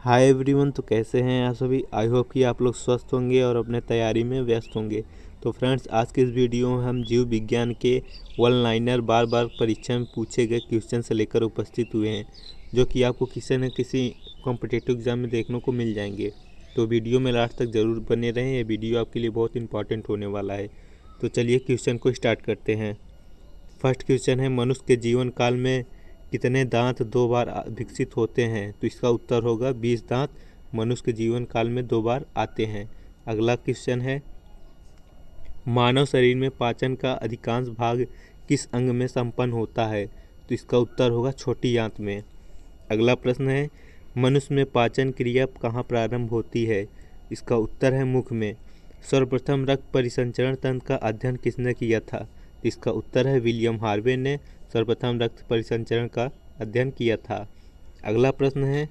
Hi everyone, तो कैसे हैं आप सभी। आई होप कि आप लोग स्वस्थ होंगे और अपने तैयारी में व्यस्त होंगे। तो फ्रेंड्स, आज के इस वीडियो में हम जीव विज्ञान के वन लाइनर बार बार परीक्षा में पूछे गए क्वेश्चन से लेकर उपस्थित हुए हैं, जो कि आपको किसी न किसी कॉम्पिटिटिव एग्जाम में देखने को मिल जाएंगे। तो वीडियो में लास्ट तक ज़रूर बने रहें, ये वीडियो आपके लिए बहुत इंपॉर्टेंट होने वाला है। तो चलिए क्वेश्चन को स्टार्ट करते हैं। फर्स्ट क्वेश्चन है, मनुष्य के जीवन काल में कितने दांत 2 बार विकसित होते हैं। तो इसका उत्तर होगा 20 दांत मनुष्य के जीवन काल में 2 बार आते हैं। अगला क्वेश्चन है, मानव शरीर में पाचन का अधिकांश भाग किस अंग में संपन्न होता है। तो इसका उत्तर होगा छोटी आंत में। अगला प्रश्न है, मनुष्य में पाचन क्रिया कहाँ प्रारंभ होती है। इसका उत्तर है मुख में। सर्वप्रथम रक्त परिसंचरण तंत्र का अध्ययन किसने किया था। इसका उत्तर है विलियम हार्वे ने सर्वप्रथम रक्त परिसंचरण का अध्ययन किया था। अगला प्रश्न है,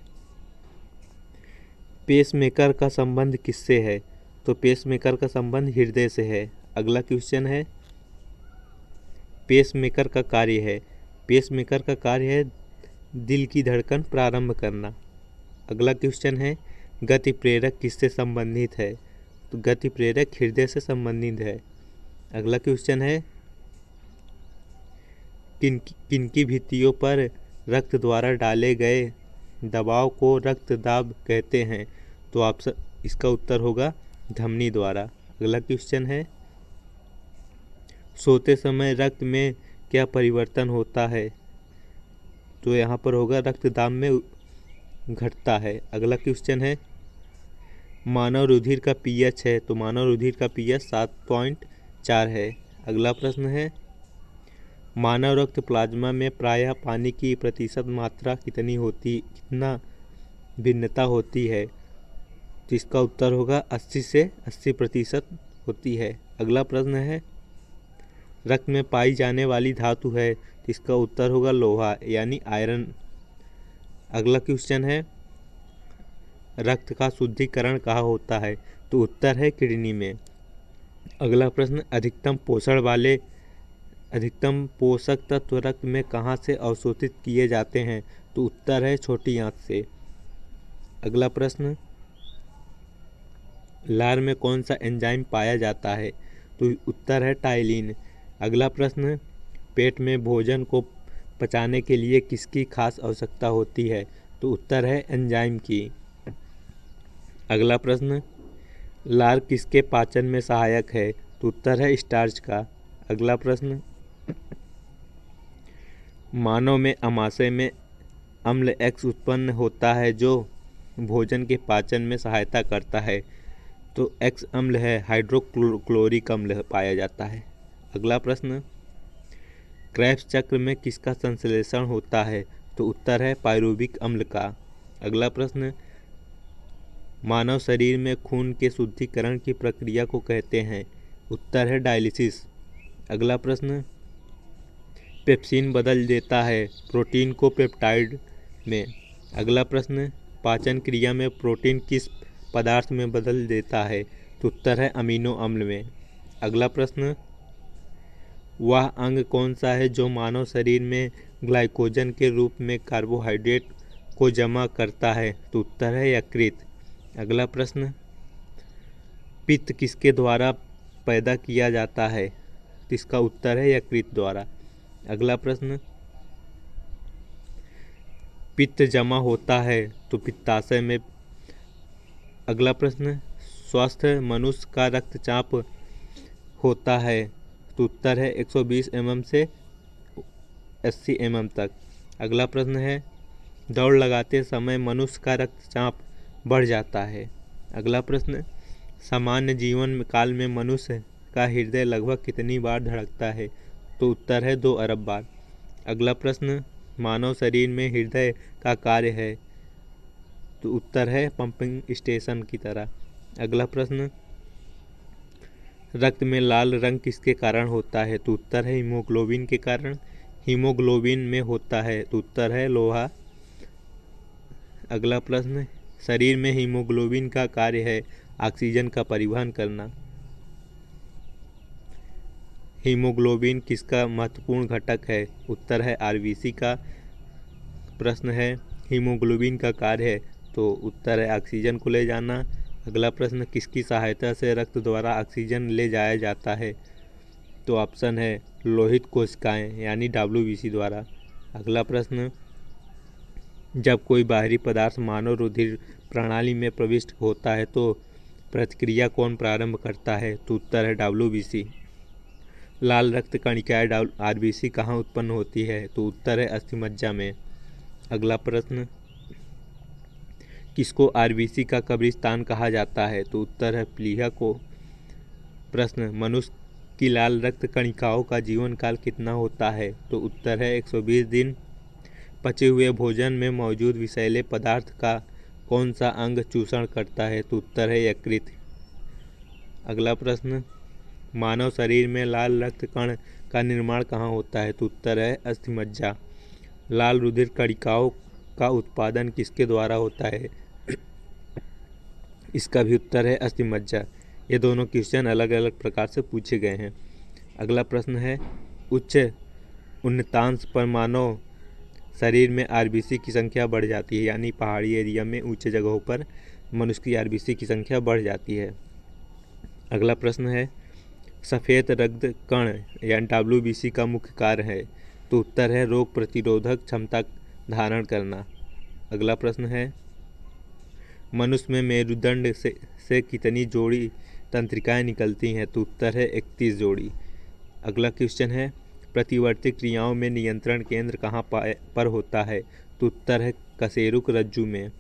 पेसमेकर का संबंध किससे है। तो पेसमेकर का संबंध हृदय से है। अगला क्वेश्चन है, पेसमेकर का कार्य है। पेसमेकर का कार्य है दिल की धड़कन प्रारंभ करना। अगला क्वेश्चन है, गति प्रेरक किससे संबंधित है। तो गति प्रेरक हृदय से संबंधित है। अगला क्वेश्चन है, किनकी भित्तियों पर रक्त द्वारा डाले गए दबाव को रक्तदाब कहते हैं। तो आप इसका उत्तर होगा धमनी द्वारा। अगला क्वेश्चन है, सोते समय रक्त में क्या परिवर्तन होता है। तो यहाँ पर होगा रक्तदाब में घटता है। अगला क्वेश्चन है, मानव रुधिर का पीएच है। तो मानव रुधिर का पीएच 7.4 है। अगला प्रश्न है, मानव रक्त प्लाज्मा में प्रायः पानी की प्रतिशत मात्रा कितना भिन्नता होती है। तो इसका उत्तर होगा 80 से 80% होती है। अगला प्रश्न है, रक्त में पाई जाने वाली धातु है। तो इसका उत्तर होगा लोहा यानी आयरन। अगला क्वेश्चन है, रक्त का शुद्धिकरण कहाँ होता है। तो उत्तर है किडनी में। अगला प्रश्न, अधिकतम पोषक तत्व रक्त में कहाँ से अवशोषित किए जाते हैं। तो उत्तर है छोटी आंत से। अगला प्रश्न, लार में कौन सा एंजाइम पाया जाता है। तो उत्तर है टाइलिन। अगला प्रश्न, पेट में भोजन को पचाने के लिए किसकी खास आवश्यकता होती है। तो उत्तर है एंजाइम की। अगला प्रश्न, लार किसके पाचन में सहायक है। तो उत्तर है स्टार्च का। अगला प्रश्न, मानव में आमाशय में अम्ल X उत्पन्न होता है जो भोजन के पाचन में सहायता करता है। तो X अम्ल है हाइड्रोक्लोरिक अम्ल पाया जाता है। अगला प्रश्न, क्रेब्स चक्र में किसका संश्लेषण होता है। तो उत्तर है पायरुविक अम्ल का। अगला प्रश्न, मानव शरीर में खून के शुद्धिकरण की प्रक्रिया को कहते हैं। उत्तर है डायलिसिस। अगला प्रश्न, पेप्सिन बदल देता है प्रोटीन को पेप्टाइड में। अगला प्रश्न, पाचन क्रिया में प्रोटीन किस पदार्थ में बदल देता है। तो उत्तर है अमीनो अम्ल में। अगला प्रश्न, वह अंग कौन सा है जो मानव शरीर में ग्लाइकोजन के रूप में कार्बोहाइड्रेट को जमा करता है। तो उत्तर है यकृत। अगला प्रश्न, पित्त किसके द्वारा पैदा किया जाता है। तो इसका उत्तर है यकृत द्वारा। अगला प्रश्न, पित्त जमा होता है तो पित्ताशय में। अगला प्रश्न, स्वस्थ मनुष्य का रक्तचाप होता है। तो उत्तर है 120 mm से 80 mm तक। अगला प्रश्न है, दौड़ लगाते समय मनुष्य का रक्तचाप बढ़ जाता है। अगला प्रश्न, सामान्य जीवन काल में मनुष्य का हृदय लगभग कितनी बार धड़कता है। तो उत्तर है 2 अरब बार। अगला प्रश्न, मानव शरीर में हृदय का कार्य है। तो उत्तर है पंपिंग स्टेशन की तरह। अगला प्रश्न, रक्त में लाल रंग किसके कारण होता है। तो उत्तर है हीमोग्लोबिन के कारण। हीमोग्लोबिन में होता है। तो उत्तर है लोहा। अगला प्रश्न, शरीर में हीमोग्लोबिन का कार्य है ऑक्सीजन का परिवहन करना। हीमोग्लोबिन किसका महत्वपूर्ण घटक है। उत्तर है आरबीसी का। प्रश्न है, हीमोग्लोबिन का कार्य है तो उत्तर है ऑक्सीजन को ले जाना। अगला प्रश्न, किसकी सहायता से रक्त द्वारा ऑक्सीजन ले जाया जाता है? तो ऑप्शन है लोहित कोशिकाएं यानी WBC द्वारा। अगला प्रश्न, जब कोई बाहरी पदार्थ मानव रुधिर प्रणाली में प्रविष्ट होता है तो प्रतिक्रिया कौन प्रारंभ करता है? तो उत्तर है WBC। लाल रक्त कणिकाएं RBC कहाँ उत्पन्न होती है? तो उत्तर है अस्थिमज्जा में। अगला प्रश्न, किसको RBC का कब्रिस्तान कहा जाता है? तो उत्तर है प्लीहा को। प्रश्न, मनुष्य की लाल रक्त कणिकाओं का जीवन काल कितना होता है? तो उत्तर है 120 दिन। पचे हुए भोजन में मौजूद विषैले पदार्थ का कौन सा अंग चूषण करता है? तो उत्तर है यकृत। अगला प्रश्न, मानव शरीर में लाल रक्त कण का निर्माण कहाँ होता है? तो उत्तर है अस्थिमज्जा। लाल रुधिर कणिकाओं का उत्पादन किसके द्वारा होता है? इसका भी उत्तर है अस्थिमज्जा। ये दोनों क्वेश्चन अलग अलग प्रकार से पूछे गए हैं। अगला प्रश्न है, उच्च उन्नतांश पर मानव शरीर में RBC की संख्या बढ़ जाती है, यानी पहाड़ी एरिया में ऊंचे जगहों पर मनुष्य की RBC की संख्या बढ़ जाती है। अगला प्रश्न है, सफ़ेद रक्त कण यानी WBC का मुख्य कार्य है? तो उत्तर है रोग प्रतिरोधक क्षमता धारण करना। अगला प्रश्न है, मनुष्य में मेरुदंड से कितनी जोड़ी तंत्रिकाएं निकलती हैं? तो उत्तर है 31 जोड़ी। अगला क्वेश्चन है, प्रतिवर्ती क्रियाओं में नियंत्रण केंद्र कहाँ पर होता है? तो उत्तर है कशेरुक रज्जु में।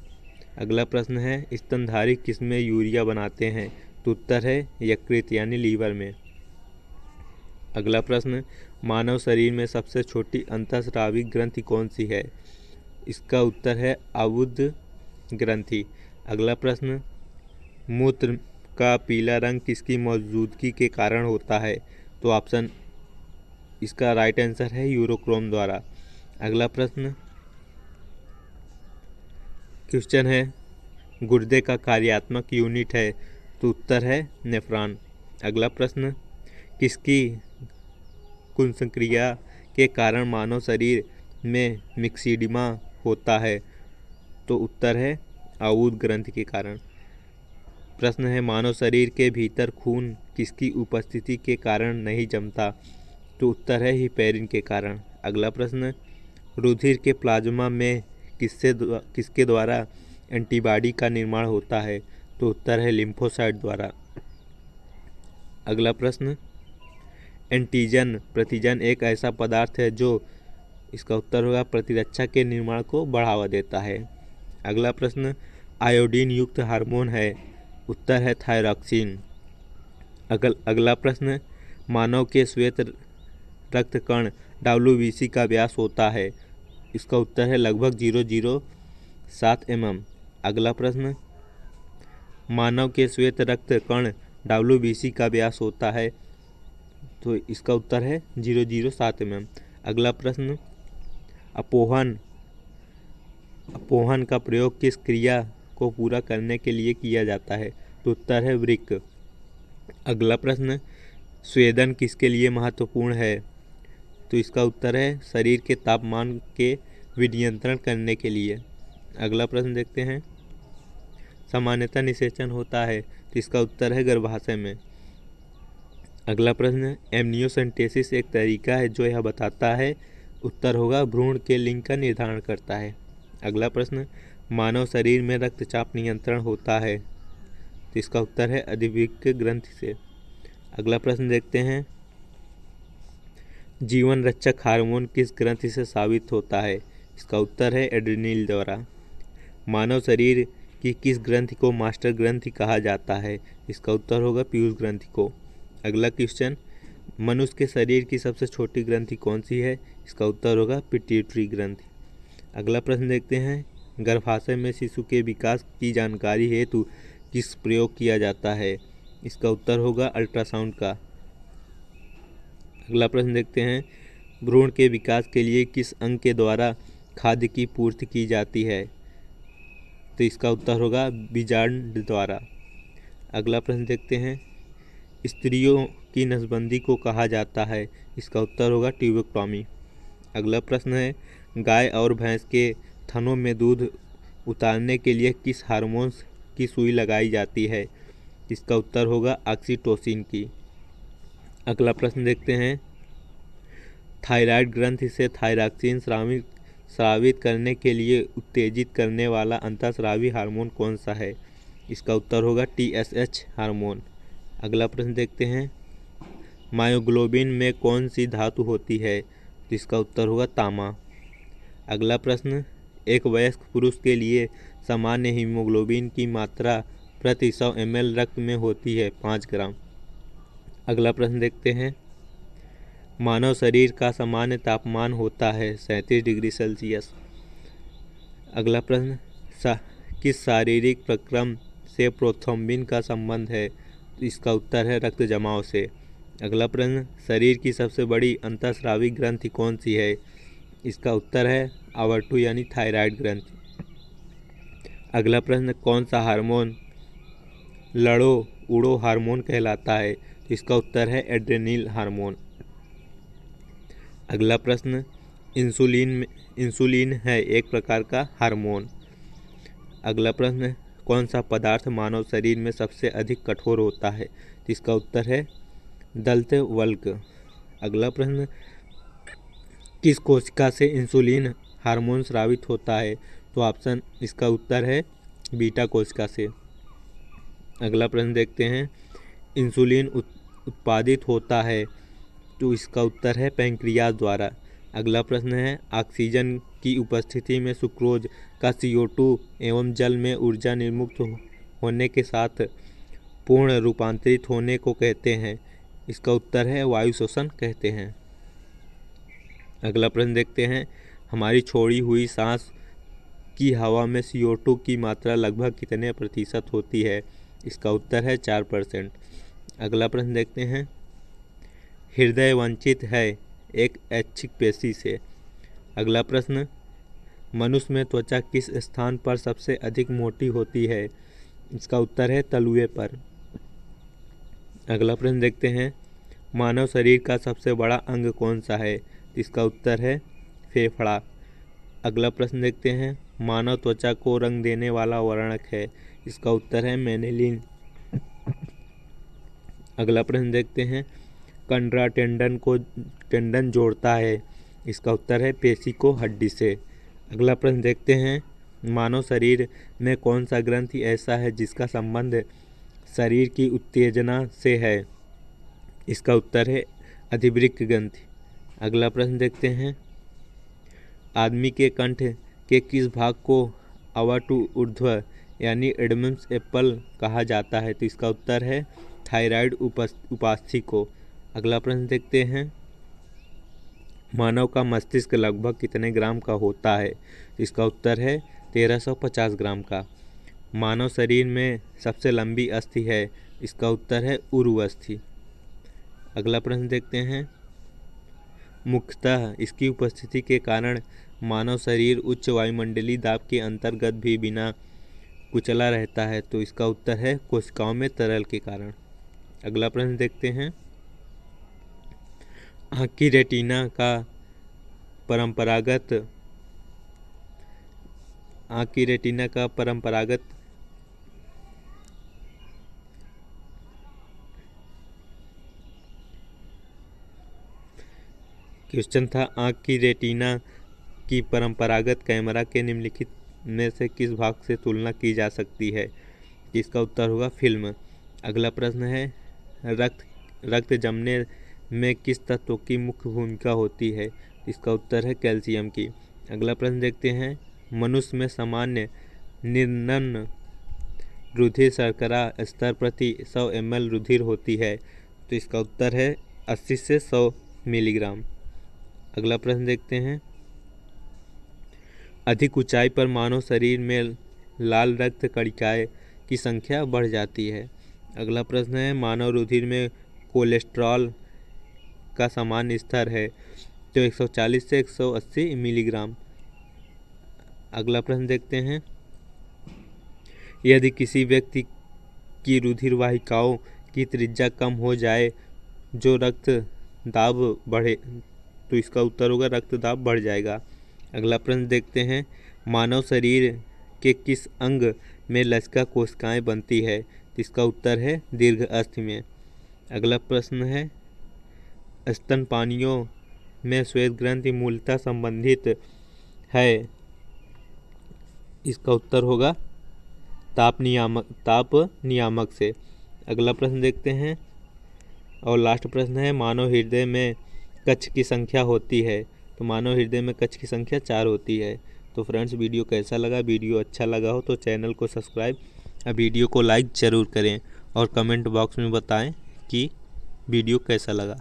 अगला प्रश्न है, स्तनधारी किसमें यूरिया बनाते हैं? तो उत्तर है यकृत यानी लीवर में। अगला प्रश्न, मानव शरीर में सबसे छोटी अंतःस्रावी ग्रंथि कौन सी है? इसका उत्तर है अबुद्ध ग्रंथि। अगला प्रश्न, मूत्र का पीला रंग किसकी मौजूदगी के कारण होता है? तो ऑप्शन इसका राइट आंसर है यूरोक्रोम द्वारा। अगला प्रश्न क्वेश्चन है, गुर्दे का कार्यात्मक यूनिट है? तो उत्तर है नेफ्रॉन। अगला प्रश्न, किसकी कुंसक्रिया के कारण मानव शरीर में मिक्सिडिमा होता है? तो उत्तर है अबुद्ध ग्रंथि के कारण। प्रश्न है, मानव शरीर के भीतर खून किसकी उपस्थिति के कारण नहीं जमता? तो उत्तर है हिपेरिन के कारण। अगला प्रश्न, रुधिर के प्लाज्मा में किसके द्वारा एंटीबॉडी का निर्माण होता है? तो उत्तर है लिम्फोसाइट द्वारा। अगला प्रश्न, एंटीजन प्रतिजन एक ऐसा पदार्थ है जो, इसका उत्तर होगा प्रतिरक्षा के निर्माण को बढ़ावा देता है। अगला प्रश्न, आयोडीन युक्त हार्मोन है? उत्तर है थायरॉक्सिन। अगला प्रश्न, मानव के श्वेत रक्त कण WBC का व्यास होता है? इसका उत्तर है लगभग 0.07 mm। अगला प्रश्न, मानव के श्वेत रक्त कण WBC का व्यास होता है? तो इसका उत्तर है 0.07 mm। अगला प्रश्न, अपोहन का प्रयोग किस क्रिया को पूरा करने के लिए किया जाता है? तो उत्तर है वृक्क। अगला प्रश्न, स्वेदन किसके लिए महत्वपूर्ण है? तो इसका उत्तर है शरीर के तापमान के विनियंत्रण करने के लिए। अगला प्रश्न देखते हैं, सामान्यतः निषेचन होता है? तो इसका उत्तर है गर्भाशय में। अगला प्रश्न, एमनियोसेंटेसिस एक तरीका है जो यह बताता है? उत्तर होगा भ्रूण के लिंग का निर्धारण करता है। अगला प्रश्न, मानव शरीर में रक्तचाप नियंत्रण होता है? तो इसका उत्तर है अधिविक्क ग्रंथि से। अगला प्रश्न देखते हैं, जीवन रक्षक हार्मोन किस ग्रंथि से साबित होता है? इसका उत्तर है एड्रिनल द्वारा। मानव शरीर की किस ग्रंथि को मास्टर ग्रंथि कहा जाता है? इसका उत्तर होगा पीयूष ग्रंथि को। अगला क्वेश्चन, मनुष्य के शरीर की सबसे छोटी ग्रंथि कौन सी है? इसका उत्तर होगा पिट्यूटरी ग्रंथि। अगला प्रश्न देखते हैं, गर्भाशय में शिशु के विकास की जानकारी हेतु किस प्रयोग किया जाता है? इसका उत्तर होगा अल्ट्रासाउंड का। अगला प्रश्न देखते हैं, भ्रूण के विकास के लिए किस अंग के द्वारा खाद्य की पूर्ति की जाती है? तो इसका उत्तर होगा बीजांड द्वारा। अगला प्रश्न देखते हैं, स्त्रियों की नसबंदी को कहा जाता है? इसका उत्तर होगा ट्यूबेक्टॉमी। अगला प्रश्न है, गाय और भैंस के थनों में दूध उतारने के लिए किस हार्मोन की सुई लगाई जाती है? इसका उत्तर होगा ऑक्सीटोसिन की। अगला प्रश्न देखते हैं, थायराइड ग्रंथि से थायरॉक्सिन स्रावित करने के लिए उत्तेजित करने वाला अंतःस्रावी हार्मोन कौन सा है? इसका उत्तर होगा TSH हार्मोन। अगला प्रश्न देखते हैं, मायोग्लोबिन में कौन सी धातु होती है? तो इसका उत्तर होगा तांबा। अगला प्रश्न, एक वयस्क पुरुष के लिए सामान्य हीमोग्लोबिन की मात्रा प्रति 100 ml रक्त में होती है 5 ग्राम। अगला प्रश्न देखते हैं, मानव शरीर का सामान्य तापमान होता है 37 डिग्री सेल्सियस। अगला प्रश्न, किस शारीरिक प्रक्रम से प्रोथ्रोम्बिन का संबंध है? इसका उत्तर है रक्त जमाव से। अगला प्रश्न, शरीर की सबसे बड़ी अंतःस्रावी ग्रंथि कौन सी है? इसका उत्तर है आवर्तु यानी थायराइड ग्रंथि। अगला प्रश्न, कौन सा हार्मोन लड़ो उड़ो हार्मोन कहलाता है? इसका उत्तर है एड्रेनल हार्मोन। अगला प्रश्न, इंसुलिन है एक प्रकार का हार्मोन। अगला प्रश्न, कौन सा पदार्थ मानव शरीर में सबसे अधिक कठोर होता है? इसका उत्तर है दल्त वल्क। अगला प्रश्न, किस कोशिका से इंसुलिन हार्मोन स्रावित होता है? तो ऑप्शन इसका उत्तर है बीटा कोशिका से। अगला प्रश्न देखते हैं, इंसुलिन उत्पादित होता है तो इसका उत्तर है पैंक्रियाज द्वारा। अगला प्रश्न है, ऑक्सीजन की उपस्थिति में सुक्रोज का CO2 एवं जल में ऊर्जा निर्मुक्त होने के साथ पूर्ण रूपांतरित होने को कहते हैं? इसका उत्तर है वायु शोषण कहते हैं। अगला प्रश्न देखते हैं, हमारी छोड़ी हुई सांस की हवा में CO2 की मात्रा लगभग कितने प्रतिशत होती है? इसका उत्तर है 4%। अगला प्रश्न देखते हैं, हृदय वंचित है एक ऐच्छिक पेशी से। अगला प्रश्न, मनुष्य में त्वचा किस स्थान पर सबसे अधिक मोटी होती है? इसका उत्तर है तलुए पर। अगला प्रश्न देखते हैं, मानव शरीर का सबसे बड़ा अंग कौन सा है? इसका उत्तर है फेफड़ा। अगला प्रश्न देखते हैं, मानव त्वचा को रंग देने वाला वर्णक है? इसका उत्तर है मेनेलिन। अगला प्रश्न देखते हैं, कंडरा टेंडन जोड़ता है? इसका उत्तर है पेशी को हड्डी से। अगला प्रश्न देखते हैं, मानव शरीर में कौन सा ग्रंथि ऐसा है जिसका संबंध शरीर की उत्तेजना से है? इसका उत्तर है अधिवृक्क ग्रंथि। अगला प्रश्न देखते हैं, आदमी के कंठ के किस भाग को अवटु ऊर्ध्व यानी एडमस एप्पल कहा जाता है? तो इसका उत्तर है थायराइड उपास्थि को। अगला प्रश्न देखते हैं, मानव का मस्तिष्क लगभग कितने ग्राम का होता है? इसका उत्तर है 1350 ग्राम का। मानव शरीर में सबसे लंबी अस्थि है? इसका उत्तर है उरु अस्थि। अगला प्रश्न देखते हैं, मुख्यतः इसकी उपस्थिति के कारण मानव शरीर उच्च वायुमंडलीय दाब के अंतर्गत भी बिना कुचला रहता है? तो इसका उत्तर है कोशिकाओं में तरल के कारण। अगला प्रश्न देखते हैं, आँख की रेटिना का परंपरागत क्वेश्चन था, आँख की रेटिना की परंपरागत कैमरा के निम्नलिखित में से किस भाग से तुलना की जा सकती है? इसका उत्तर होगा फिल्म। अगला प्रश्न है, रक्त जमने में किस तत्व की मुख्य भूमिका होती है? इसका उत्तर है कैल्शियम की। अगला प्रश्न देखते हैं, मनुष्य में सामान्य निर्नन्न रुधिर शर्करा स्तर प्रति 100 ml रुधिर होती है? तो इसका उत्तर है 80 से 100 मिलीग्राम। अगला प्रश्न देखते हैं, अधिक ऊंचाई पर मानव शरीर में लाल रक्त कणिकाएं की संख्या बढ़ जाती है? अगला प्रश्न है, मानव रुधिर में कोलेस्ट्रॉल का सामान्य स्तर है? तो 140 से 180 मिलीग्राम। अगला प्रश्न देखते हैं, यदि किसी व्यक्ति की रुधिर वाहिकाओं की त्रिज्या कम हो जाए जो रक्त दाब बढ़े? तो इसका उत्तर होगा रक्तदाब बढ़ जाएगा। अगला प्रश्न देखते हैं, मानव शरीर के किस अंग में लसिका कोशिकाएं बनती है? तो इसका उत्तर है दीर्घ अस्थि में। अगला प्रश्न है, स्तनपानियों में श्वेत ग्रंथि मूलतः संबंधित है? इसका उत्तर होगा ताप नियामक से। अगला प्रश्न देखते हैं और लास्ट प्रश्न है, मानव हृदय में कक्ष की संख्या होती है? तो मानव हृदय में कक्ष की संख्या 4 होती है। तो फ्रेंड्स, वीडियो कैसा लगा? वीडियो अच्छा लगा हो तो चैनल को सब्सक्राइब और वीडियो को लाइक ज़रूर करें और कमेंट बॉक्स में बताएं कि वीडियो कैसा लगा।